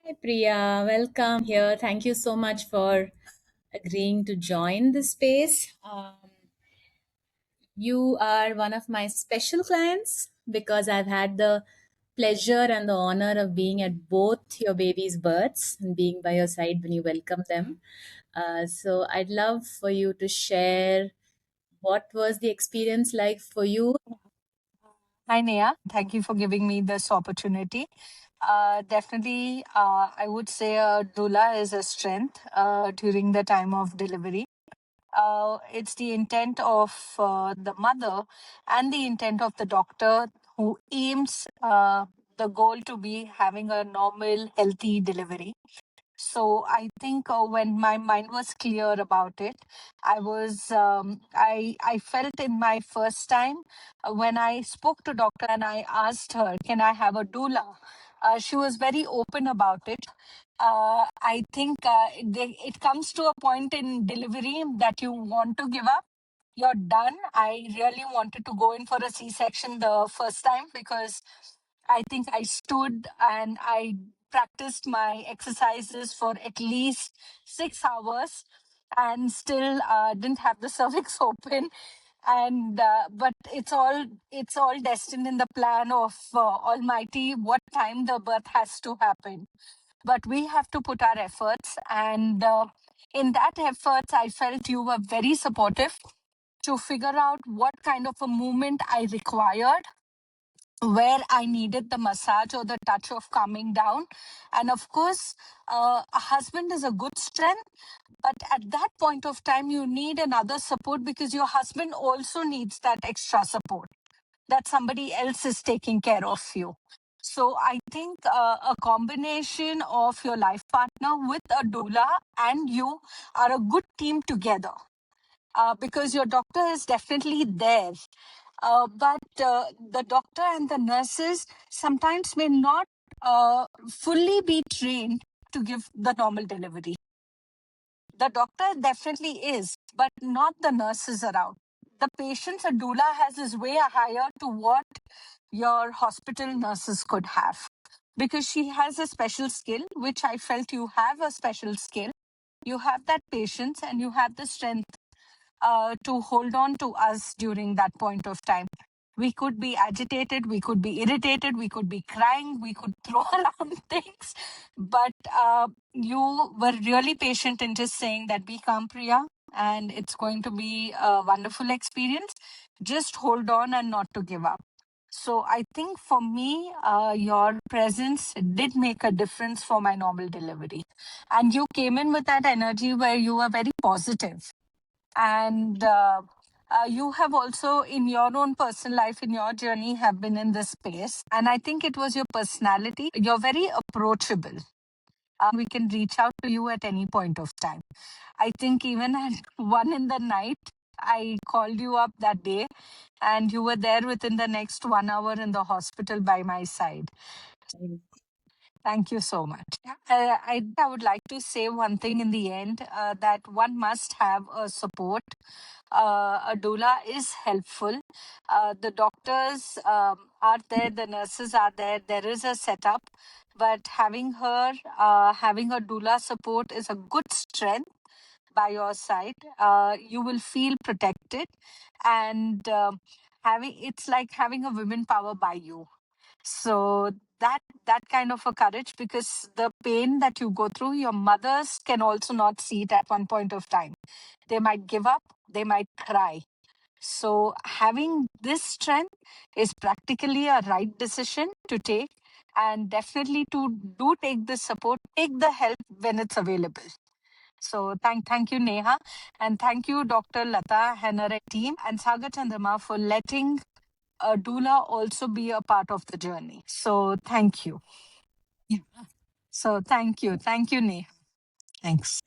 Hi Priya, welcome here. Thank you so much for agreeing to join this space. You are one of my special clients because I've had the pleasure and the honor of being at both your babies' births and being by your side when you welcome them. So I'd love for you to share what was the experience like for you. Hi, Neha. Thank you for giving me this opportunity. Definitely, I would say a doula is a strength during the time of delivery. It's the intent of the mother and the intent of the doctor who aims the goal to be having a normal, healthy delivery. So I think when my mind was clear about it, I felt in my first time when I spoke to doctor and I asked her, can I have a doula? She was very open about it. I think it comes to a point in delivery that you want to give up. You're done. I really wanted to go in for a C-section the first time because I think I stood and I practiced my exercises for at least 6 hours and still didn't have the cervix open. And but it's all destined in the plan of Almighty what time the birth has to happen. But we have to put our efforts, and in that efforts, I felt you were very supportive to figure out what kind of a movement I required, where I needed the massage or the touch of calming down. And of course, a husband is a good strength, but at that point of time, you need another support because your husband also needs that extra support that somebody else is taking care of you. So I think a combination of your life partner with a doula and you are a good team together because your doctor is definitely there. But the doctor and the nurses sometimes may not fully be trained to give the normal delivery. The doctor definitely is, but not the nurses around. The patient's a doula has his way higher to what your hospital nurses could have because she has a special skill, which I felt you have a special skill. You have that patience and you have the strength to hold on to us during that point of time. We could be agitated, we could be irritated, we could be crying, we could throw around things. But you were really patient in just saying that be calm, Priya, and it's going to be a wonderful experience. Just hold on and not to give up. So I think for me, your presence did make a difference for my normal delivery. And you came in with that energy where you were very positive and you have also in your own personal life in your journey have been in this space, and I think it was your personality. You're very approachable. We can reach out to you at any point of time. I think even at 1 in the night I called you up that day and you were there within the next 1 hour in the hospital by my side. Thank you so much. I would like to say one thing in the end that one must have a support. A doula is helpful. The doctors are there, the nurses are there, there is a setup. But having a doula support is a good strength by your side. You will feel protected, and having it's like having a women power by you. So that kind of a courage, because the pain that you go through, your mothers can also not see it at one point of time. They might give up, they might cry. So having this strength is practically a right decision to take, and definitely to do take this support, take the help when it's available. So thank you, Neha, and thank you, Dr. Lata and her team, and Sagar Chandrama for letting a doula also be a part of the journey. So thank you. Yeah. So thank you. Thank you, Neha. Thanks.